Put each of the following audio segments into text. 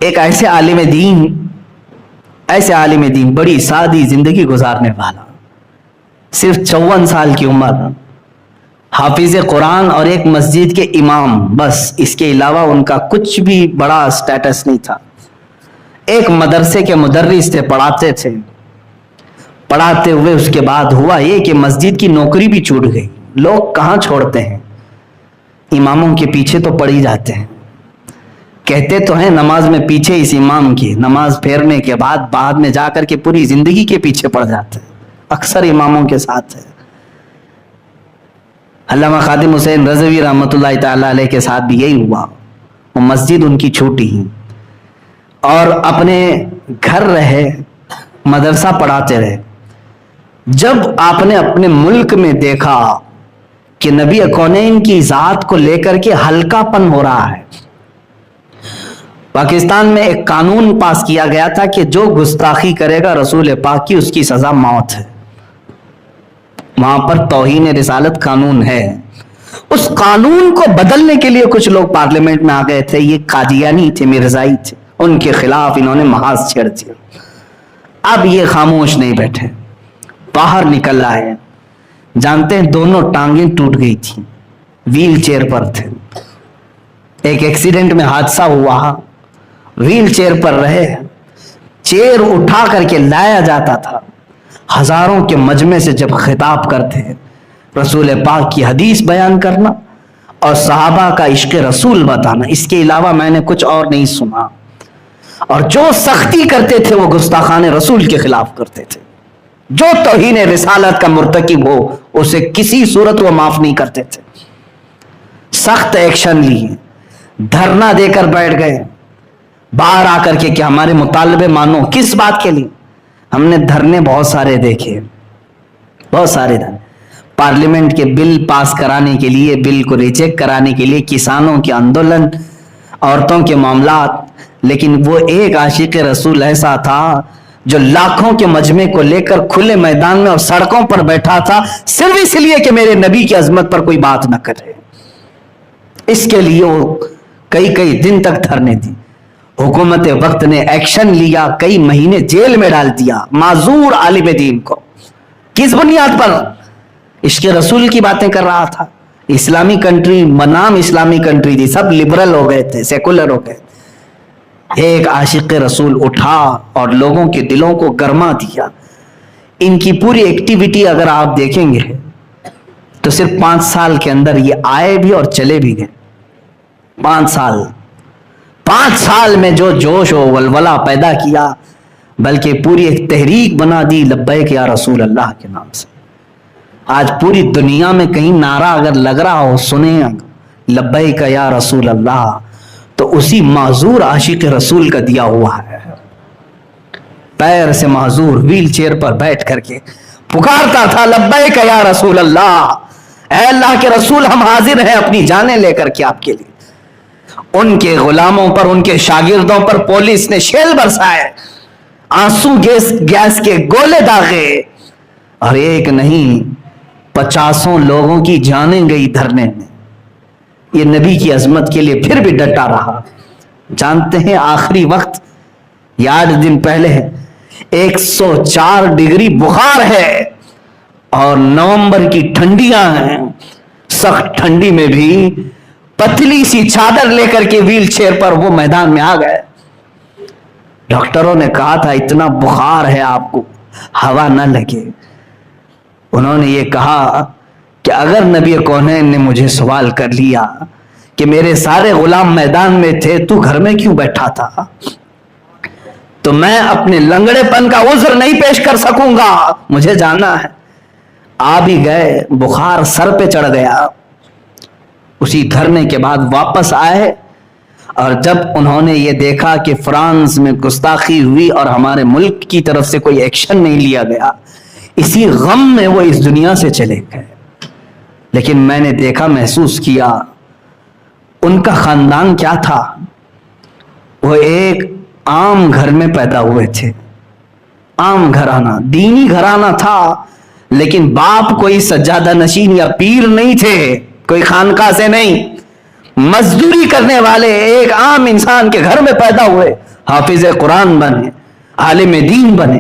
ایک ایسے عالم دین بڑی سادی زندگی گزارنے والا، صرف 54 سال کی عمر، حافظ قرآن اور ایک مسجد کے امام، بس اس کے علاوہ ان کا کچھ بھی بڑا سٹیٹس نہیں تھا۔ ایک مدرسے کے مدرس تھے، پڑھاتے تھے۔ پڑھاتے ہوئے اس کے بعد ہوا یہ کہ مسجد کی نوکری بھی چھوٹ گئی۔ لوگ کہاں چھوڑتے ہیں، اماموں کے پیچھے تو پڑ ہی جاتے ہیں۔ کہتے تو ہیں نماز میں پیچھے اس امام کی، نماز پھیرنے کے بعد میں جا کر کے پوری زندگی کے پیچھے پڑ جاتے ہیں۔ اکثر اماموں کے ساتھ ہے۔ علامہ خادم حسین رضوی رحمۃ اللہ تعالی علیہ کے ساتھ بھی یہی ہوا۔ وہ مسجد ان کی چھوٹی ہی اور اپنے گھر رہے، مدرسہ پڑھاتے رہے۔ جب آپ نے اپنے ملک میں دیکھا کہ نبی کونین کی ذات کو لے کر کے ہلکا پن ہو رہا ہے، پاکستان میں ایک قانون پاس کیا گیا تھا کہ جو گستاخی کرے گا رسول پاک کی، اس کی سزا موت ہے۔ وہاں پر توہین رسالت قانون ہے۔ اس قانون کو بدلنے کے لیے کچھ لوگ پارلیمنٹ میں آ گئے تھے۔ یہ قادیانی تھے، مرزائی تھے، ان کے خلاف انہوں نے محاذ چھیڑ دیا۔ اب یہ خاموش نہیں بیٹھے، باہر نکل آئے۔ جانتے ہیں دونوں ٹانگیں ٹوٹ گئی تھیں، ویل چیئر پر تھے۔ ایک ایکسیڈنٹ میں حادثہ ہوا، ویل چیئر پر رہے، چیئر اٹھا کر کے لایا جاتا تھا۔ ہزاروں کے مجمع سے جب خطاب کرتے ہیں، رسول پاک کی حدیث بیان کرنا اور صحابہ کا عشق رسول بتانا، اس کے علاوہ میں نے کچھ اور نہیں سنا۔ اور جو سختی کرتے تھے وہ گستاخان رسول کے خلاف کرتے تھے۔ جو توہین رسالت کا مرتکب ہو اسے کسی صورت وہ معاف نہیں کرتے تھے۔ سخت ایکشن لیے، دھرنا دے کر بیٹھ گئے، باہر آ کر کے کہ ہمارے مطالبے مانو۔ کس بات کے لیے؟ ہم نے دھرنے بہت سارے دیکھے، بہت سارے دھرنے، پارلیمنٹ کے بل پاس کرانے کے لیے، بل کو ریجیکٹ کرانے کے لیے، کسانوں کے آندولن، عورتوں کے معاملات۔ لیکن وہ ایک عاشق رسول ایسا تھا جو لاکھوں کے مجمع کو لے کر کھلے میدان میں اور سڑکوں پر بیٹھا تھا، صرف اس لیے کہ میرے نبی کی عظمت پر کوئی بات نہ کرے۔ اس کے لیے وہ کئی دن تک دھرنے دی۔ حکومت وقت نے ایکشن لیا، کئی مہینے جیل میں ڈال دیا معذور عالم دین کو۔ کس بنیاد پر؟ عشق رسول کی باتیں کر رہا تھا۔ اسلامی کنٹری بنام اسلامی کنٹری تھی، سب لبرل ہو گئے تھے، سیکولر ہو گئے۔ ایک عاشق رسول اٹھا اور لوگوں کے دلوں کو گرما دیا۔ ان کی پوری ایکٹیویٹی اگر آپ دیکھیں گے تو صرف 5 سال کے اندر یہ آئے بھی اور چلے بھی گئے۔ 5 سال میں جو جوش و ولولہ پیدا کیا، بلکہ پوری ایک تحریک بنا دی لبیک یا رسول اللہ کے نام سے۔ آج پوری دنیا میں کہیں نعرہ اگر لگ رہا ہو، سنیں لبیک یا رسول اللہ، تو اسی معذور عاشق رسول کا دیا ہوا ہے۔ پیر سے معذور، ویل چیئر پر بیٹھ کر کے پکارتا تھا لبیک یا رسول اللہ، اے اللہ کے رسول ہم حاضر ہیں اپنی جانیں لے کر کے آپ کے لیے۔ ان کے غلاموں پر، ان کے شاگردوں پر پولیس نے شیل برسائے، آنسو گیس کے گولے داغے، اور ایک نہیں 50 لوگوں کی جانیں گئی دھرنے میں۔ یہ نبی کی عظمت کے لیے پھر بھی ڈٹا رہا۔ جانتے ہیں آخری وقت، یہ 8 دن پہلے 104 ڈگری بخار ہے اور نومبر کی ٹھنڈیاں ہیں، سخت ٹھنڈی میں بھی پتلی سی چادر لے کر کے ویل چیئر پر وہ میدان میں آ گئے۔ ڈاکٹروں نے کہا تھا اتنا بخار ہے آپ کو ہوا نہ لگے۔ انہوں نے یہ کہا کہ اگر نبی کونین نے مجھے سوال کر لیا کہ میرے سارے غلام میدان میں تھے، تو گھر میں کیوں بیٹھا تھا، تو میں اپنے لنگڑے پن کا عذر نہیں پیش کر سکوں گا، مجھے جانا ہے۔ آ بھی گئے، بخار سر پہ چڑھ گیا۔ اسی دھرنے کے بعد واپس آئے، اور جب انہوں نے یہ دیکھا کہ فرانس میں گستاخی ہوئی اور ہمارے ملک کی طرف سے کوئی ایکشن نہیں لیا گیا، اسی غم میں وہ اس دنیا سے چلے گئے۔ لیکن میں نے دیکھا، محسوس کیا، ان کا خاندان کیا تھا؟ وہ ایک عام گھر میں پیدا ہوئے تھے، عام گھرانہ، دینی گھرانہ تھا، لیکن باپ کوئی سجادہ نشین یا پیر نہیں تھے، کوئی خانقاہ سے نہیں، مزدوری کرنے والے ایک عام انسان کے گھر میں پیدا ہوئے، حافظ قرآن بنے، عالم دین بنے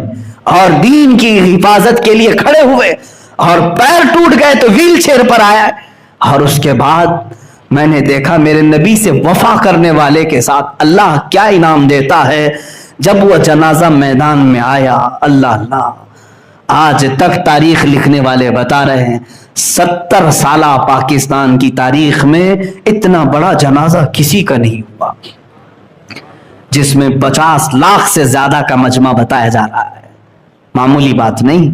اور دین کی حفاظت کے لیے کھڑے ہوئے، اور پیر ٹوٹ گئے تو ویل چیئر پر آیا، اور اس کے بعد میں نے دیکھا میرے نبی سے وفا کرنے والے کے ساتھ اللہ کیا انعام دیتا ہے جب وہ جنازہ میدان میں آیا۔ اللہ اللہ، آج تک تاریخ لکھنے والے بتا رہے ہیں 70 سالہ پاکستان کی تاریخ میں اتنا بڑا جنازہ کسی کا نہیں ہوا، جس میں 50 لاکھ سے زیادہ کا مجمع بتایا جا رہا ہے۔ معمولی بات نہیں،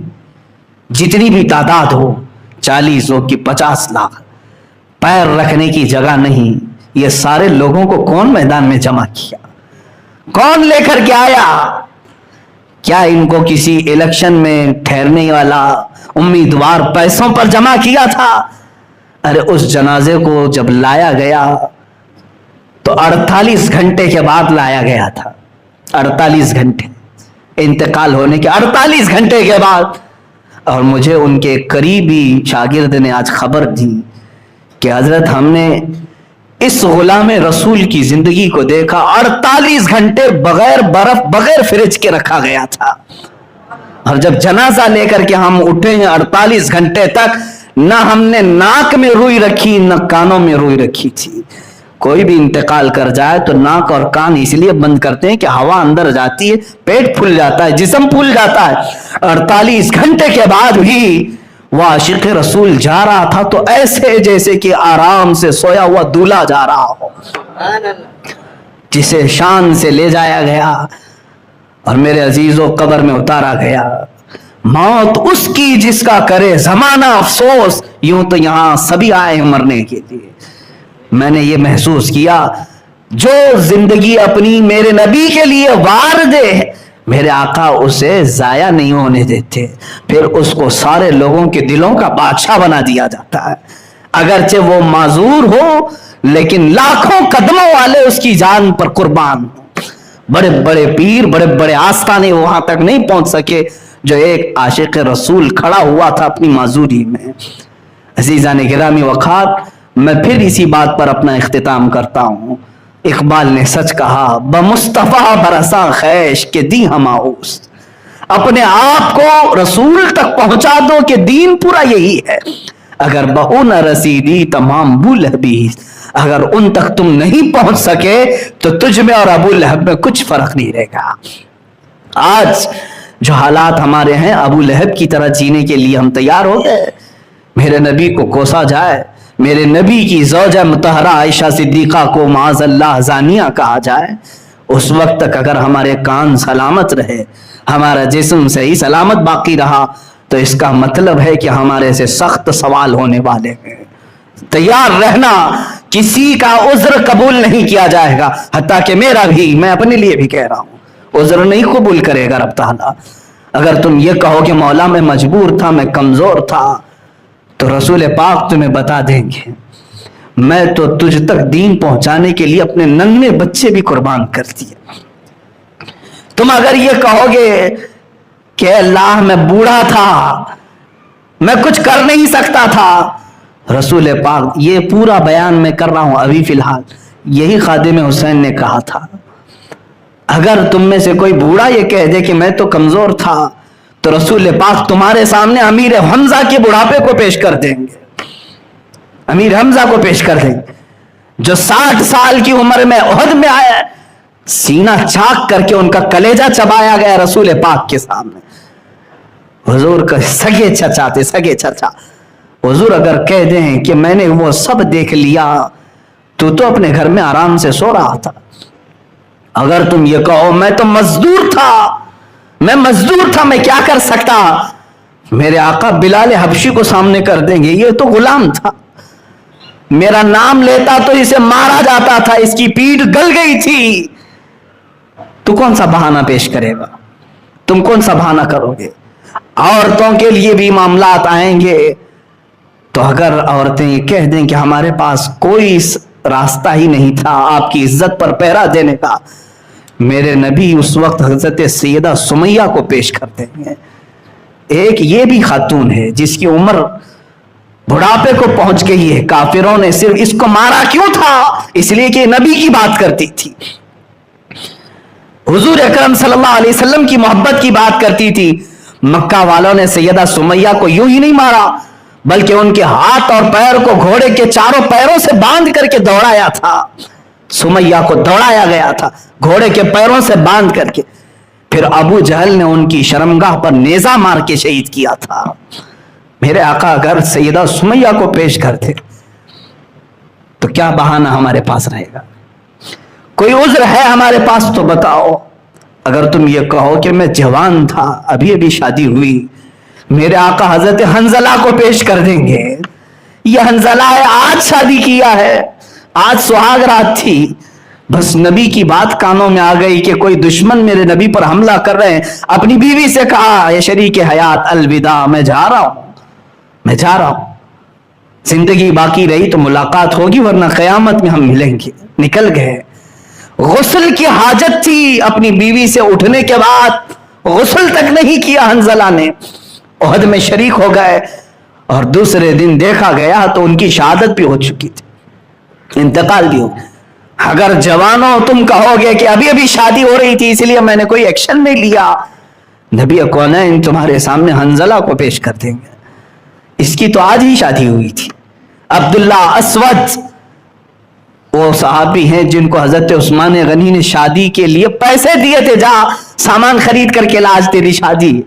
جتنی بھی تعداد ہو، 40 ہو کہ 50 لاکھ، پیر رکھنے کی جگہ نہیں۔ یہ سارے لوگوں کو کون میدان میں جمع کیا؟ کون لے کر کے آیا؟ کیا ان کو کسی الیکشن میں ٹھہرنے والا امیدوار پیسوں پر جمع کیا تھا؟ ارے اس جنازے کو جب لایا گیا تو 48 گھنٹے کے بعد لایا گیا تھا، 48 گھنٹے انتقال ہونے کے 48 گھنٹے کے بعد۔ اور مجھے ان کے قریبی شاگرد نے آج خبر دی کہ حضرت ہم نے اس غلام رسول کی زندگی کو دیکھا، 48 گھنٹے بغیر برف بغیر فریج کے رکھا گیا تھا، اور جب جنازہ لے کر کے ہم اٹھے ہیں 48 گھنٹے تک نہ ہم نے ناک میں روئی رکھی نہ کانوں میں روئی رکھی تھی۔ کوئی بھی انتقال کر جائے تو ناک اور کان اس لیے بند کرتے ہیں کہ ہوا اندر جاتی ہے، پیٹ پھول جاتا ہے، جسم پھول جاتا ہے۔ 48 گھنٹے کے بعد بھی وہ عاشق رسول جا رہا تھا تو ایسے جیسے کہ آرام سے سویا ہوا دولہا جا رہا ہو، جسے شان سے لے جایا گیا اور میرے عزیزوں قبر میں اتارا گیا۔ موت اس کی جس کا کرے زمانہ افسوس، یوں تو یہاں سبھی آئے ہیں مرنے کے لیے۔ میں نے یہ محسوس کیا جو زندگی اپنی میرے نبی کے لیے وار دے، میرے آقا اسے ضائع نہیں ہونے دیتے، پھر اس کو سارے لوگوں کے دلوں کا بادشاہ بنا دیا جاتا ہے۔ اگرچہ وہ معذور ہو لیکن لاکھوں قدموں والے اس کی جان پر قربان ہوں۔ بڑے بڑے پیر، بڑے بڑے آستانے وہاں تک نہیں پہنچ سکے جو ایک عاشق رسول کھڑا ہوا تھا اپنی معذوری میں۔ عزیزان گرامی وقار، میں پھر اسی بات پر اپنا اختتام کرتا ہوں۔ اقبال نے سچ کہا، بمصطفیٰ برساں خیش کے دی ہماؤس، اپنے آپ کو رسول تک پہنچا دو کہ دین پورا یہی ہے۔ اگر بہو نہ رسیدی تمام ابو لہبی، اگر ان تک تم نہیں پہنچ سکے تو تجھ میں اور ابو لہب میں کچھ فرق نہیں رہے گا۔ آج جو حالات ہمارے ہیں، ابو لہب کی طرح جینے کے لیے ہم تیار ہو گئے؟ میرے نبی کو کوسا جائے، میرے نبی کی زوجہ مطہرہ عائشہ صدیقہ کو معاذ اللہ زانیہ کہا جائے، اس وقت تک اگر ہمارے کان سلامت رہے، ہمارا جسم صحیح سلامت باقی رہا، تو اس کا مطلب ہے کہ ہمارے سے سخت سوال ہونے والے ہیں۔ تیار رہنا، کسی کا عذر قبول نہیں کیا جائے گا، حتیٰ کہ میرا بھی، میں اپنے لیے بھی کہہ رہا ہوں، عذر نہیں قبول کرے گا رب تعالیٰ۔ اگر تم یہ کہو کہ مولا میں مجبور تھا، میں کمزور تھا، تو رسول پاک تمہیں بتا دیں گے میں تو تجھ تک دین پہنچانے کے لیے اپنے ننھے بچے بھی قربان کر دیے۔ تم اگر یہ کہو گے کہ اللہ میں بوڑھا تھا، میں کچھ کر نہیں سکتا تھا، رسول پاک یہ پورا بیان میں کر رہا ہوں ابھی فی الحال، یہی خادم حسین نے کہا تھا، اگر تم میں سے کوئی بوڑھا یہ کہہ دے کہ میں تو کمزور تھا، تو رسول پاک تمہارے سامنے امیر حمزہ کے بڑھاپے کو پیش کر دیں گے، امیر حمزہ کو پیش کر دیں گے، جو 60 سال کی عمر میں احد میں آیا، سینہ چاک کر کے ان کا کلیجہ چبایا گیا رسول پاک کے سامنے۔ حضور کا سگے چچا تھے، سگے چچا، حضور اگر کہہ دیں کہ میں نے وہ سب دیکھ لیا، تو اپنے گھر میں آرام سے سو رہا تھا۔ اگر تم یہ کہو میں تو مزدور تھا، میں کیا کر سکتا، میرے آقا بلال حبشی کو سامنے کر دیں گے، یہ تو غلام تھا، میرا نام لیتا تو اسے مارا جاتا تھا، اس کی پیٹھ گل گئی تھی، تو کون سا بہانہ پیش کرے گا؟ تم کون سا بہانہ کرو گے؟ عورتوں کے لیے بھی معاملات آئیں گے، تو اگر عورتیں یہ کہہ دیں کہ ہمارے پاس کوئی راستہ ہی نہیں تھا آپ کی عزت پر پہرا دینے کا، میرے نبی اس وقت حضرت سیدہ سمیہ کو پیش کرتے ہیں۔ ایک یہ بھی خاتون ہے جس کی عمر بڑھاپے کو پہنچ گئی ہے. کافروں نے صرف اس کو مارا کیوں تھا؟ اس لیے کہ نبی کی بات کرتی تھی, حضور اکرم صلی اللہ علیہ وسلم کی محبت کی بات کرتی تھی. مکہ والوں نے سیدہ سمیہ کو یوں ہی نہیں مارا, بلکہ ان کے ہاتھ اور پیر کو گھوڑے کے چاروں پیروں سے باندھ کر کے دوڑایا تھا. سمیہ کو دوڑایا گیا تھا گھوڑے کے پیروں سے باندھ کر کے. پھر ابو جہل نے ان کی شرمگاہ پر نیزہ مار کے شہید کیا تھا. میرے آقا اگر سیدہ سمیہ کو پیش کرتے تو کیا بہانہ ہمارے پاس رہے گا؟ کوئی عذر ہے ہمارے پاس تو بتاؤ. اگر تم یہ کہو کہ میں جوان تھا, ابھی ابھی شادی ہوئی, میرے آقا حضرت حنظلہ کو پیش کر دیں گے. یہ حنظلہ ہے, آج شادی کیا ہے, آج سہاگ رات تھی, بس نبی کی بات کانوں میں آ گئی کہ کوئی دشمن میرے نبی پر حملہ کر رہے ہیں. اپنی بیوی سے کہا, یہ شریک حیات الوداع, میں جا رہا ہوں, میں جا رہا ہوں. زندگی باقی رہی تو ملاقات ہوگی, ورنہ قیامت میں ہم ملیں گے. نکل گئے. غسل کی حاجت تھی اپنی بیوی سے اٹھنے کے بعد, غسل تک نہیں کیا حنظلہ نے. احد میں شریک ہو گئے اور دوسرے دن دیکھا گیا تو ان کی شہادت بھی ہو چکی تھی, انتقال بھی ہو. اگر جوانوں تم کہو گے کہ ابھی ابھی شادی ہو رہی تھی اس لیے میں نے کوئی ایکشن نہیں لیا, نبی کونین تمہارے سامنے حنظلہ کو پیش کر دیں گے. اس کی تو آج ہی شادی ہوئی تھی. عبداللہ اسود وہ صحابی ہیں جن کو حضرت عثمان غنی نے شادی کے لیے پیسے دیے تھے, جا سامان خرید کر کے لاج تیری شادی.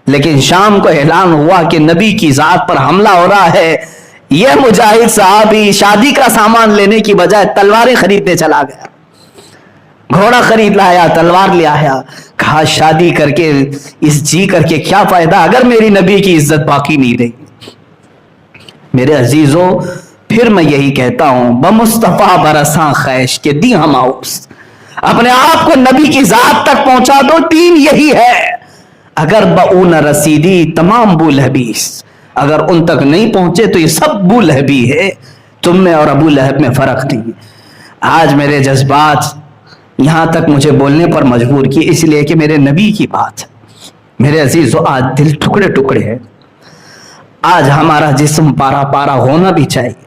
لیکن شام کو اعلان ہوا کہ نبی کی ذات پر حملہ ہو رہا ہے. یہ مجاہد صحابی شادی کا سامان لینے کی بجائے تلواریں خریدنے چلا گیا. گھوڑا خرید لایا, تلوار لے آیا. کہا شادی کر کے اس جی کر کے کیا فائدہ اگر میری نبی کی عزت باقی نہیں رہی. میرے عزیزوں, پھر میں یہی کہتا ہوں, بمصطفیٰ برساں خیش کے دی ہم آؤس, اپنے آپ کو نبی کی ذات تک پہنچا دو. دین یہی ہے. اگر بؤ نہ رسیدی تمام بو لہبیس, اگر ان تک نہیں پہنچے تو یہ سب بو لہبی ہے. تم میں اور ابو لہب میں فرق نہیں. آج میرے جذبات یہاں تک مجھے بولنے پر مجبور کی, اس لیے کہ میرے نبی کی بات ہے. میرے عزیزو, آج دل ٹکڑے ٹکڑے ہے. آج ہمارا جسم پارا پارا ہونا بھی چاہیے.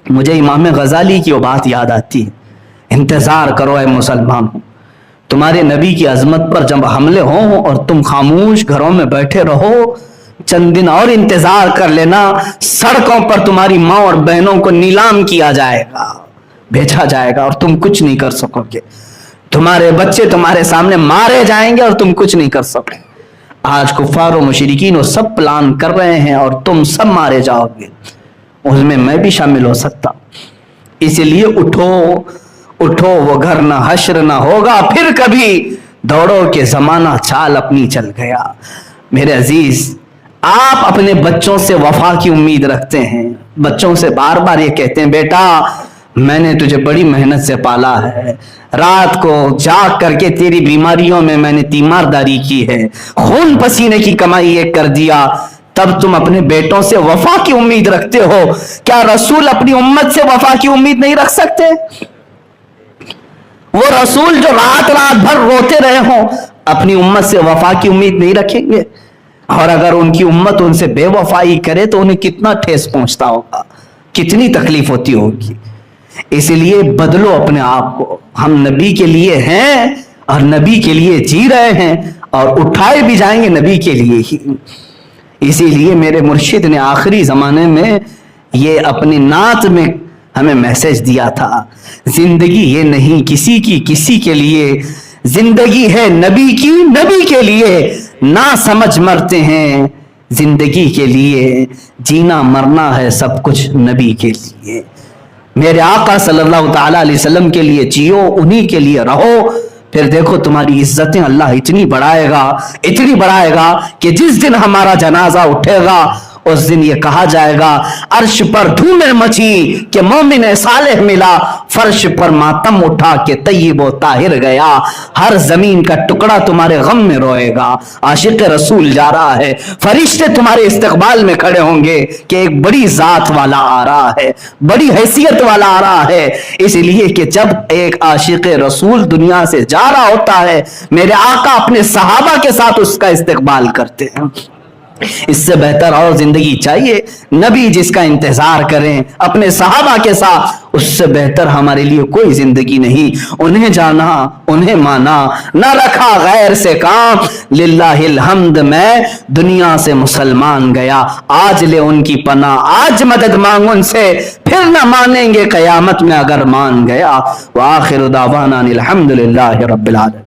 مجھے امام غزالی کی وہ بات یاد آتی ہے, انتظار کرو اے مسلمان, تمہارے نبی کی عظمت پر جب حملے ہوں اور تم خاموش گھروں میں بیٹھے رہو, چند دن اور انتظار کر لینا, سڑکوں پر تمہاری ماں اور بہنوں کو نیلام کیا جائے گا, بیچا جائے گا, اور تم کچھ نہیں کر سکو گے. تمہارے بچے تمہارے سامنے مارے جائیں گے اور تم کچھ نہیں کر سکو. آج کفار و مشرکین وہ سب پلان کر رہے ہیں اور تم سب مارے جاؤ گے. اس میں بھی شامل ہو سکتا. اسی لیے اٹھو اٹھو, وہ گھر نہ حشر نہ ہوگا پھر کبھی, دوڑو کہ زمانہ چال اپنی چل گیا. میرے عزیز, آپ اپنے بچوں سے وفا کی امید رکھتے ہیں, بچوں سے بار بار یہ کہتے ہیں بیٹا میں نے تجھے بڑی محنت سے پالا ہے, رات کو جاگ کر کے تیری بیماریوں میں میں نے تیمارداری کی ہے, خون پسینے کی کمائی ایک کر دیا, تب تم اپنے بیٹوں سے وفا کی امید رکھتے ہو. کیا رسول اپنی امت سے وفا کی امید نہیں رکھ سکتے؟ وہ رسول جو رات رات بھر روتے رہے ہوں, اپنی امت سے وفا کی امید نہیں رکھیں گے؟ اور اگر ان کی امت ان سے بے وفائی کرے تو انہیں کتنا ٹھیس پہنچتا ہوگا, کتنی تکلیف ہوتی ہوگی. اس لیے بدلو اپنے آپ کو. ہم نبی کے لیے ہیں اور نبی کے لیے جی رہے ہیں, اور اٹھائے بھی جائیں گے نبی کے لیے ہی. اسی لیے میرے مرشد نے آخری زمانے میں یہ اپنی نعت میں ہمیں میسج دیا تھا, زندگی یہ نہیں کسی کی کسی کے لیے, زندگی ہے نبی کی نبی کے لیے, نہ سمجھ مرتے ہیں زندگی کے لیے, جینا مرنا ہے سب کچھ نبی کے لیے. میرے آقا صلی اللہ تعالی علیہ وسلم کے لیے جیو, انہی کے لیے رہو, پھر دیکھو تمہاری عزتیں اللہ اتنی بڑھائے گا کہ جس دن ہمارا جنازہ اٹھے گا اس دن یہ کہا جائے گا عرش پر دھومیں مچی کہ مومن صالح ملا, فرش پر ماتم اٹھا کہ طیب و طاہر گیا, ہر زمین کا ٹکڑا تمہارے غم میں روئے گا. عاشق رسول جا رہا ہے, فرشتے تمہارے استقبال میں کھڑے ہوں گے کہ ایک بڑی ذات والا آ رہا ہے, بڑی حیثیت والا آ رہا ہے. اس لیے کہ جب ایک عاشق رسول دنیا سے جا رہا ہوتا ہے, میرے آقا اپنے صحابہ کے ساتھ اس کا استقبال کرتے ہیں. اس سے بہتر اور زندگی چاہیے؟ نبی جس کا انتظار کریں اپنے صحابہ کے ساتھ، اس سے بہتر ہمارے لیے کوئی زندگی نہیں۔ انہیں جانا، انہیں مانا، نہ رکھا غیر سے کام۔ للہ الحمد میں دنیا سے مسلمان گیا، آج لے ان کی پناہ، آج مدد مانگ ان سے، پھر نہ مانیں گے قیامت میں اگر مان گیا۔ وآخر دعوانا الحمد للہ رب العالمین۔